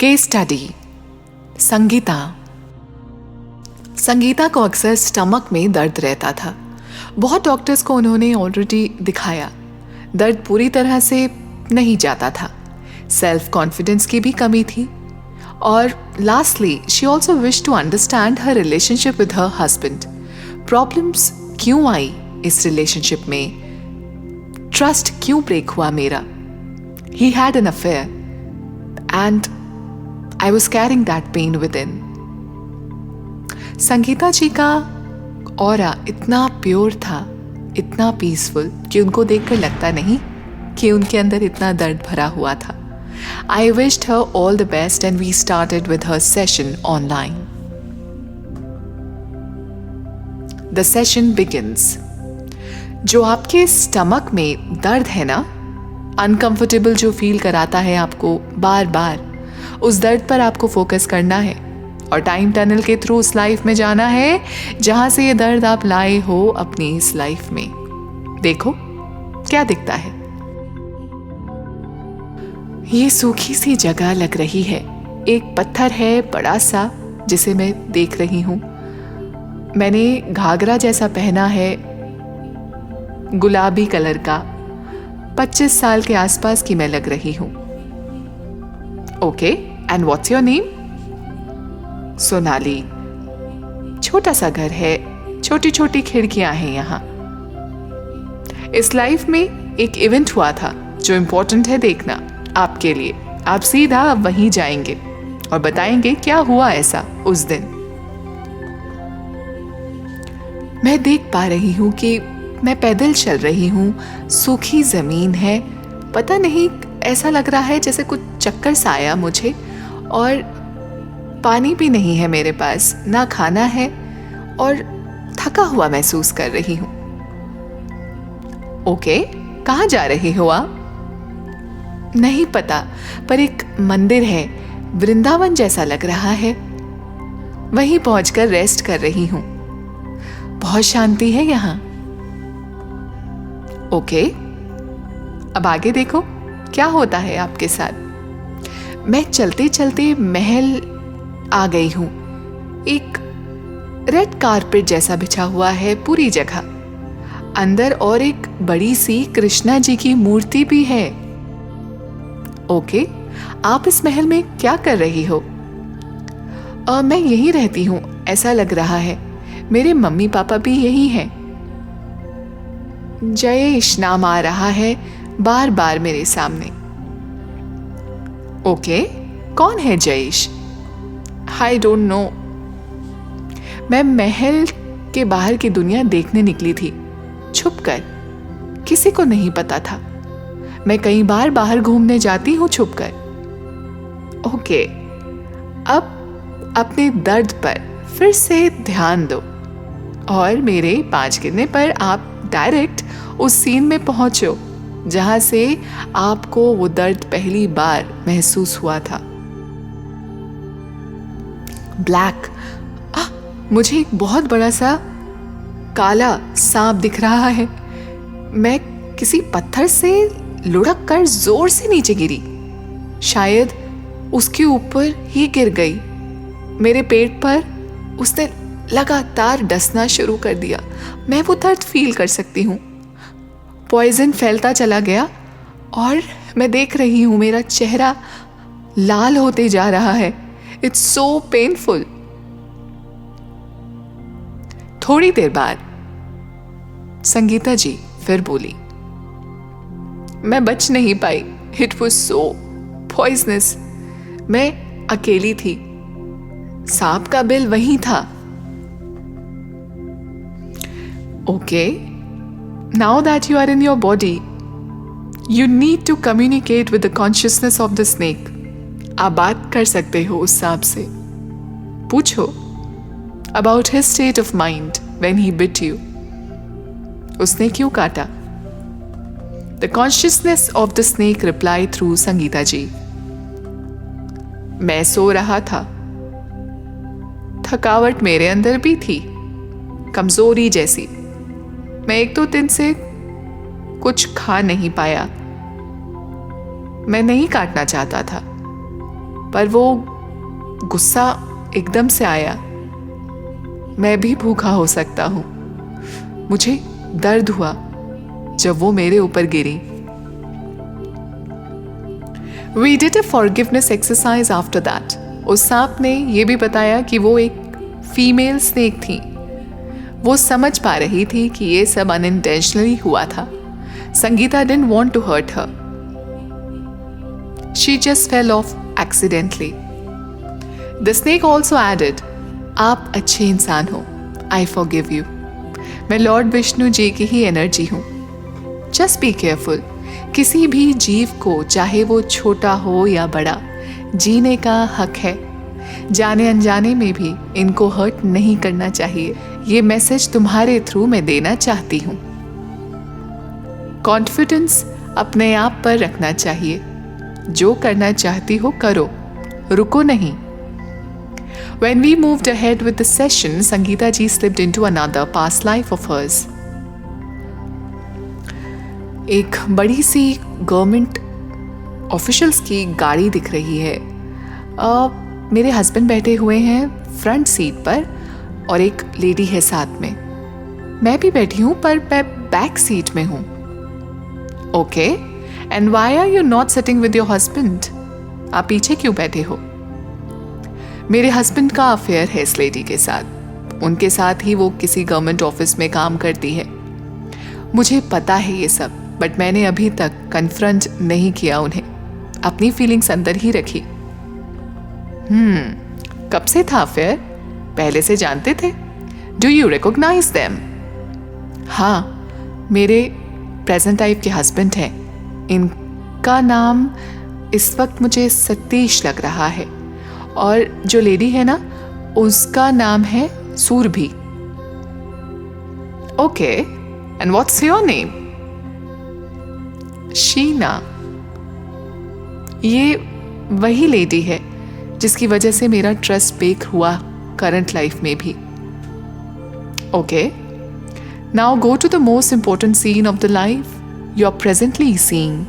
Case study. Sangeeta. Sangeeta को अक्सर stomach में दर्द रहता था। बहुत डॉक्टर्स को उन्होंने ऑलरेडी दिखाया, दर्द पूरी तरह से नहीं जाता था। सेल्फ कॉन्फिडेंस की भी कमी थी और lastly she also wish to understand her relationship with her husband. Problems क्यों आई इस रिलेशनशिप में, ट्रस्ट क्यों ब्रेक हुआ मेरा। He had an affair and I was carrying that pain within. Sangeeta ji का ऑरा इतना प्योर था, इतना पीसफुल कि उनको देखकर लगता नहीं कि उनके अंदर इतना दर्द भरा हुआ था। I wished her all the best and we started with her session online. The session begins. जो आपके स्टमक में दर्द है ना, अनकंफर्टेबल जो फील कराता है आपको बार बार, उस दर्द पर आपको फोकस करना है और टाइम टनल के थ्रू उस लाइफ में जाना है जहां से ये दर्द आप लाए हो अपनी इस लाइफ में। देखो क्या दिखता है। ये सूखी सी जगह लग रही है। एक पत्थर है बड़ा सा जिसे मैं देख रही हूं। मैंने घाघरा जैसा पहना है गुलाबी कलर का। 25 साल के आसपास की मैं लग रही हूं। Okay, and what's your name? Sonali. छोटा सा घर है, छोटी छोटी खिड़कियां हैं यहां। इस लाइफ में एक इवेंट हुआ था जो इंपॉर्टेंट है देखना आपके लिए। आप सीधा अब वहीं जाएंगे और बताएंगे क्या हुआ ऐसा उस दिन। मैं देख पा रही हूं कि मैं पैदल चल रही हूं, सूखी जमीन है। पता नहीं, ऐसा लग रहा है जैसे कुछ चक्कर सा आया मुझे, और पानी भी नहीं है मेरे पास, ना खाना है और थका हुआ महसूस कर रही हूं। ओके, कहाँ जा रही हो आप? नहीं पता, पर एक मंदिर है, वृंदावन जैसा लग रहा है। वहीं पहुंचकर रेस्ट कर रही हूं। बहुत शांति है यहां। ओके, अब आगे देखो क्या होता है आपके साथ। मैं चलते चलते महल आ गई हूं। एक रेड कारपेट जैसा बिछा हुआ है पूरी जगह। अंदर और एक बड़ी सी कृष्णा जी की मूर्ति भी है। ओके, आप इस महल में क्या कर रही हो? मैं यहीं रहती हूं, ऐसा लग रहा है। मेरे मम्मी पापा भी यही हैं। जयेश नाम आ रहा है बार बार मेरे सामने। ओके, कौन है जयेश? I don't know. मैं महल के बाहर की दुनिया देखने निकली थी, छुपकर। किसी को नहीं पता था। मैं कई बार बाहर घूमने जाती हूं छुपकर। ओके, अब अपने दर्द पर फिर से ध्यान दो और मेरे 5 गिनने पर आप डायरेक्ट उस सीन में पहुंचो जहां से आपको वो दर्द पहली बार महसूस हुआ था। ब्लैक। मुझे एक बहुत बड़ा सा काला सांप दिख रहा है। मैं किसी पत्थर से लुढ़क कर जोर से नीचे गिरी, शायद उसके ऊपर ही गिर गई। मेरे पेट पर उसने लगातार डसना शुरू कर दिया। मैं वो दर्द फील कर सकती हूँ। पॉइजन फैलता चला गया और मैं देख रही हूँ मेरा चेहरा लाल होते जा रहा है। It's so painful. थोड़ी देर बाद संगीता जी फिर बोली। मैं बच नहीं पाई। It was so poisonous. मैं अकेली थी। सांप का बिल वहीं था। Okay, now that you are in your body, you need to communicate with the consciousness of the snake. आप बात कर सकते हो उस सांप से। पूछो about his state of mind when he bit you. उसने क्यों काटा? The consciousness of the snake reply through Sangeeta ji. मैं सो रहा था। थकावट मेरे अंदर भी थी, कमजोरी जैसी। मैं 1-2 दिन से कुछ खा नहीं पाया। मैं नहीं काटना चाहता था। पर वो गुस्सा एकदम से आया। मैं भी भूखा हो सकता हूँ। मुझे दर्द हुआ जब वो मेरे ऊपर गिरी। We did a forgiveness exercise after that. उस सांप ने ये भी बताया कि वो एक फीमेल स्नेक थी। वो समझ पा रही थी कि ये सब अनइंटेंशनली हुआ था। Sangeeta didn't want to hurt her. She just fell off accidentally. The snake also added, आप अच्छे इंसान हो। I forgive you. मैं लॉर्ड विष्णु जी की ही एनर्जी हूँ। Just be careful. किसी भी जीव को, चाहे वो छोटा हो या बड़ा, जीने का हक है। जाने अनजाने में भी इनको हर्ट नहीं करना चाहिए। ये मैसेज तुम्हारे थ्रू मैं देना चाहती हूँ। कॉन्फिडेंस अपने आप पर रखना चाहिए। जो करना चाहती हो करो, रुको नहीं। When we moved ahead with the session, Sangeeta ji slipped into another past life of hers. एक बड़ी सी गवर्नमेंट ऑफिशियल्स की गाड़ी दिख रही है। मेरे हस्बैंड बैठे हुए हैं फ्रंट सीट पर और एक लेडी है साथ में। मैं भी बैठी हूँ पर मैं बैक सीट में हूँ। Okay, and why are you not sitting with your husband? आप पीछे क्यों बैठे हो? मेरे हस्बैंड का अफेयर है इस लेडी के साथ। उनके साथ ही वो किसी गवर्नमेंट ऑफिस में काम करती है। मुझे पता है ये सब, बट मैंने अभी तक कन्फ्रंट नहीं किया उन्हें। अपनी फीलिंग्स अंदर ही रखी। कब से था अफेयर? पहले से जानते थे? Do you recognise them? हाँ, मेरे प्रेजेंट लाइफ के हस्बैंड हैं। इनका नाम इस वक्त मुझे सतीश लग रहा है और जो लेडी है ना, उसका नाम है Surbhi. Okay, and what's your name? Sheena. ये वही लेडी है जिसकी वजह से मेरा ट्रस्ट ब्रेक हुआ करंट लाइफ में भी। Okay, now go to the most important scene of the life you are presently seeing.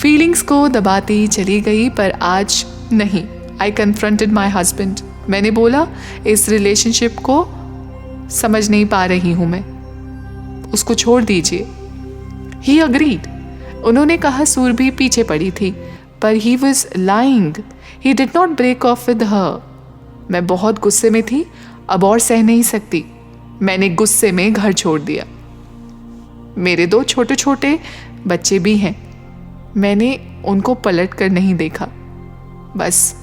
Feelings को दबाती चली गई, पर आज नहीं। I confronted my husband. मैंने बोला, इस रिलेशनशिप को समझ नहीं पा रही हूं मैं, उसको छोड़ दीजिए। He agreed. उन्होंने कहा सूरभि पीछे पड़ी थी, पर he was lying. He did not break off with her. मैं बहुत गुस्से में थी, अब और सह नहीं सकती। मैंने गुस्से में घर छोड़ दिया। मेरे 2 छोटे छोटे बच्चे भी हैं। मैंने उनको पलट कर नहीं देखा, बस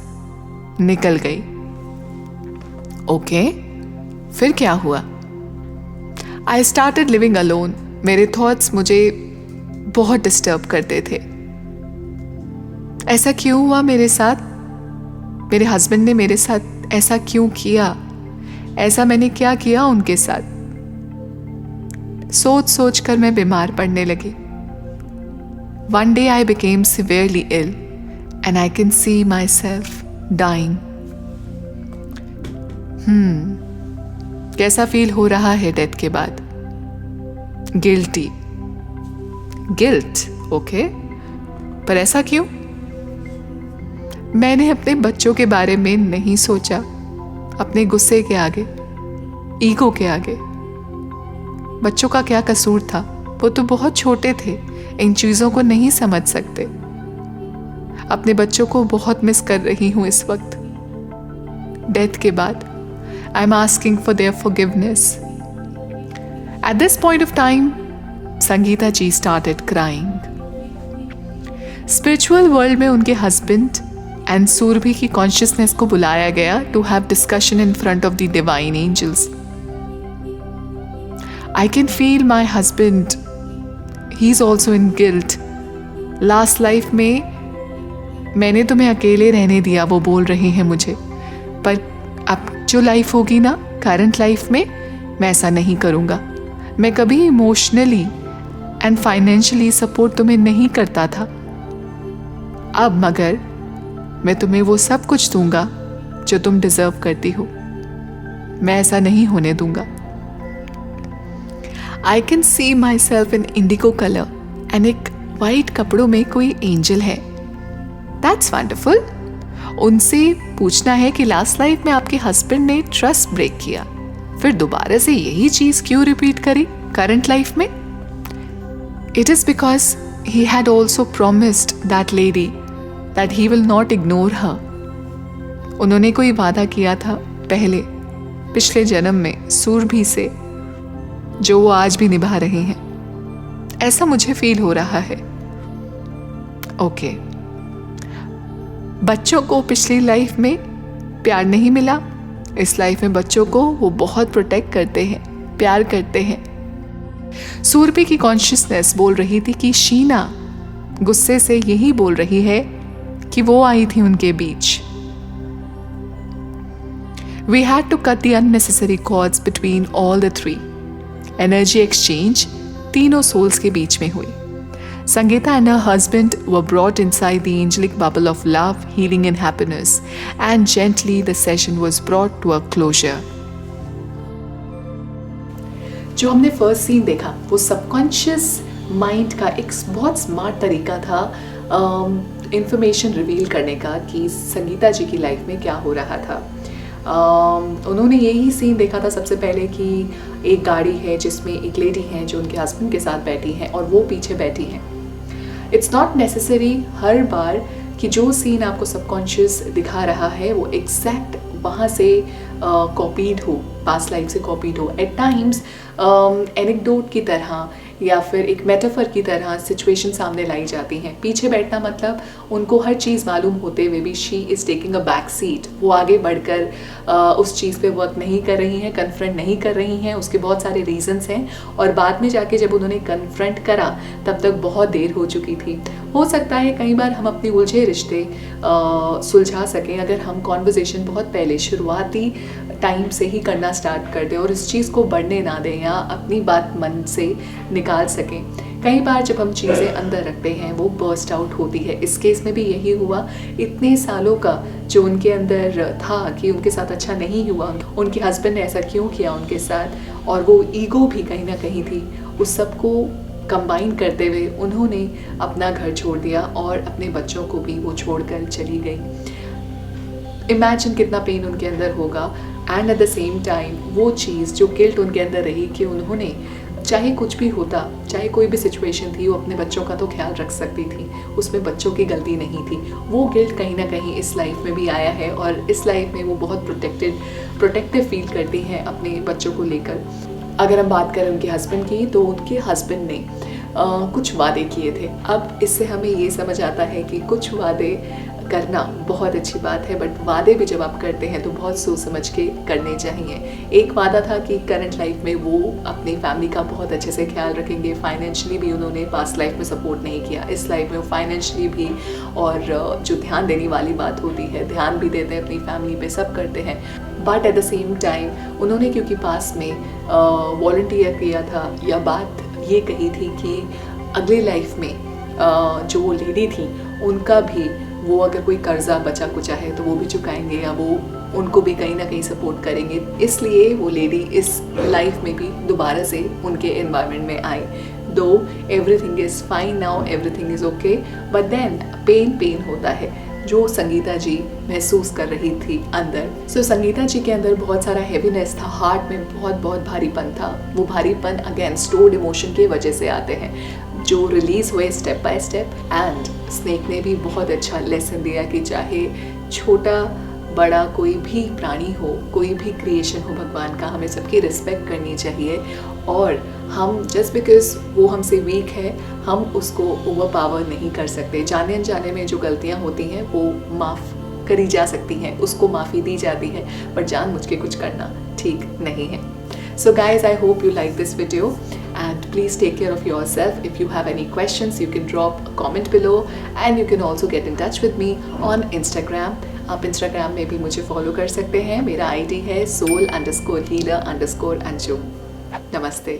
निकल गई। ओके, फिर क्या हुआ? I started living alone. मेरे थॉट्स मुझे बहुत डिस्टर्ब करते थे। ऐसा क्यों हुआ मेरे साथ? मेरे हस्बैंड ने मेरे साथ ऐसा क्यों किया? ऐसा मैंने क्या किया उनके साथ? सोच सोच कर मैं बीमार पड़ने लगी। One day I became severely ill and I can see myself dying. कैसा फील हो रहा है डेथ के बाद? गिल्टी। गिल्ट, ओके, पर ऐसा क्यों? मैंने अपने बच्चों के बारे में नहीं सोचा। अपने गुस्से के आगे, ईगो के आगे। बच्चों का क्या कसूर था? वो तो बहुत छोटे थे, इन चीज़ों को नहीं समझ सकते। अपने बच्चों को बहुत मिस कर रही हूँ इस वक्त। डेथ के बाद I am asking for their forgiveness. At this point of time Sangeeta ji started crying. Spiritual world में उनके हस्बैंड एंड सूरभि की कॉन्शियसनेस को बुलाया गया to have discussion in front of the divine angels. I can feel my husband, he is also in guilt. Last life में मैंने तुम्हें अकेले रहने दिया, वो बोल रहे हैं मुझे, पर अब जो लाइफ होगी ना करंट लाइफ में, मैं ऐसा नहीं करूँगा। मैं कभी इमोशनली एंड फाइनेंशियली सपोर्ट तुम्हें नहीं करता था। अब मगर मैं तुम्हें वो सब कुछ दूंगा जो तुम डिजर्व करती हो। मैं ऐसा नहीं होने दूंगा। I can see my self in Indigo colour and एक वाइट कपड़ों में कोई एंजल है दैट्स वंडरफुल। उनसे पूछना है कि लास्ट लाइफ में आपके हस्बैंड ने ट्रस्ट ब्रेक किया, फिर दोबारा से यही चीज क्यों रिपीट करी करंट लाइफ में? It is because he had also promised that lady that he will not ignore her. उन्होंने कोई वादा किया था पहले पिछले जन्म में सुरभि से, जो वो आज भी निभा रहे हैं, ऐसा मुझे फील हो रहा है। ओके, बच्चों को पिछली लाइफ में प्यार नहीं मिला, इस लाइफ में बच्चों को वो बहुत प्रोटेक्ट करते हैं, प्यार करते हैं। सूरभि की कॉन्शियसनेस बोल रही थी कि शीना गुस्से से यही बोल रही है कि वो आई थी उनके बीच। We had to cut the unnecessary cords between all the three. Energy exchange तीनों सोल्स के बीच में हुई। Sangeeta and her husband were brought inside the angelic bubble of love, healing and happiness, and gently the session was brought to a closure. जो हमने first scene देखा वो subconscious mind का एक बहुत स्मार्ट तरीका था इंफॉर्मेशन रिवील करने का कि संगीता जी की लाइफ में क्या हो रहा था। उन्होंने यही सीन देखा था सबसे पहले कि एक गाड़ी है जिसमें एक लेडी है जो उनके हस्बैंड के साथ बैठी है और वो पीछे बैठी हैं। इट्स नॉट नेसेसरी हर बार कि जो सीन आपको सबकॉन्शियस दिखा रहा है वो एग्जैक्ट वहाँ से कॉपीड हो, पास्ट लाइफ से कॉपीड हो। एट टाइम्स एनेक्डोट की तरह या फिर एक मेटाफर की तरह सिचुएशन सामने लाई जाती हैं। पीछे बैठना मतलब उनको हर चीज़ मालूम होते हुए भी she is taking a back seat, वो आगे बढ़कर उस चीज़ पे वर्क नहीं कर रही हैं, कन्फ्रंट नहीं कर रही हैं। उसके बहुत सारे रीजंस हैं और बाद में जाके जब उन्होंने कन्फ्रंट करा तब तक बहुत देर हो चुकी थी। हो सकता है कई बार हम अपने उलझे रिश्ते सुलझा सकें अगर हम कॉन्वर्जेसन बहुत पहले शुरुआती टाइम से ही करना स्टार्ट कर दें और इस चीज़ को बढ़ने ना दें या अपनी बात मन से निकाल सकें। कई बार जब हम चीज़ें अंदर रखते हैं वो बर्स्ट आउट होती है। इस केस में भी यही हुआ। इतने सालों का जो उनके अंदर था कि उनके साथ अच्छा नहीं हुआ, उनके हस्बैंड ने ऐसा क्यों किया उनके साथ, और वो ईगो भी कहीं ना कहीं थी, उस सबको कंबाइन करते हुए उन्होंने अपना घर छोड़ दिया और अपने बच्चों को भी वो छोड़कर चली गई। इमेजिन कितना पेन उनके अंदर होगा। And at the same time वो चीज़ जो गिल्ट उनके अंदर रही कि उन्होंने चाहे कुछ भी होता, चाहे कोई भी सिचुएशन थी, वो अपने बच्चों का तो ख्याल रख सकती थी, उसमें बच्चों की गलती नहीं थी। वो गिल्ट कहीं ना कहीं इस लाइफ में भी आया है और इस लाइफ में वो बहुत प्रोटेक्टिव फील करती हैं अपने बच्चों को लेकर। अगर हम बात करें उनके हस्बैंड की, तो उनके हस्बैंड ने कुछ वादे किए थे। अब इससे हमें ये समझ आता है कि कुछ वादे करना बहुत अच्छी बात है, बट वादे भी जब आप करते हैं तो बहुत सोच समझ के करने चाहिए। एक वादा था कि करंट लाइफ में वो अपनी फैमिली का बहुत अच्छे से ख्याल रखेंगे। फाइनेंशियली भी उन्होंने पास्ट लाइफ में सपोर्ट नहीं किया, इस लाइफ में फाइनेंशियली भी, और जो ध्यान देने वाली बात होती है, ध्यान भी देते हैं अपनी फैमिली पे, सब करते हैं। But at the same time उन्होंने क्योंकि पास्ट में वॉलंटियर किया था या बात ये कही थी कि अगली लाइफ में जो वो लेडी थी उनका भी वो अगर कोई कर्जा बचा कुचा है तो वो भी चुकाएंगे या वो उनको भी कहीं ना कहीं सपोर्ट करेंगे। इसलिए वो लेडी इस लाइफ में भी दोबारा से उनके एनवायरनमेंट में आई। Though everything is fine now, everything is okay, but then pain होता है जो संगीता जी महसूस कर रही थी अंदर। सो संगीता जी के अंदर बहुत सारा हैवीनेस था, हार्ट में बहुत भारीपन था। वो भारीपन अगेन स्टोर्ड इमोशन की वजह से आते हैं जो रिलीज हुए step by step. And snake ने भी बहुत अच्छा लेसन दिया कि चाहे छोटा बड़ा कोई भी प्राणी हो, कोई भी क्रिएशन हो भगवान का, हमें सबकी रिस्पेक्ट करनी चाहिए। और हम जस्ट बिकॉज वो हमसे वीक है हम उसको ओवर पावर नहीं कर सकते। जाने अनजाने में जो गलतियाँ होती हैं वो माफ़ करी जा सकती हैं, उसको माफ़ी दी जाती है, पर जानबूझ के कुछ करना ठीक नहीं है। So guys, I hope you like this video and please take care of yourself. If you have any questions, you can drop a comment below and you can also get in touch with me on Instagram. आप Instagram में भी मुझे follow कर सकते हैं। मेरा ID है soul_healer_anju। नमस्ते।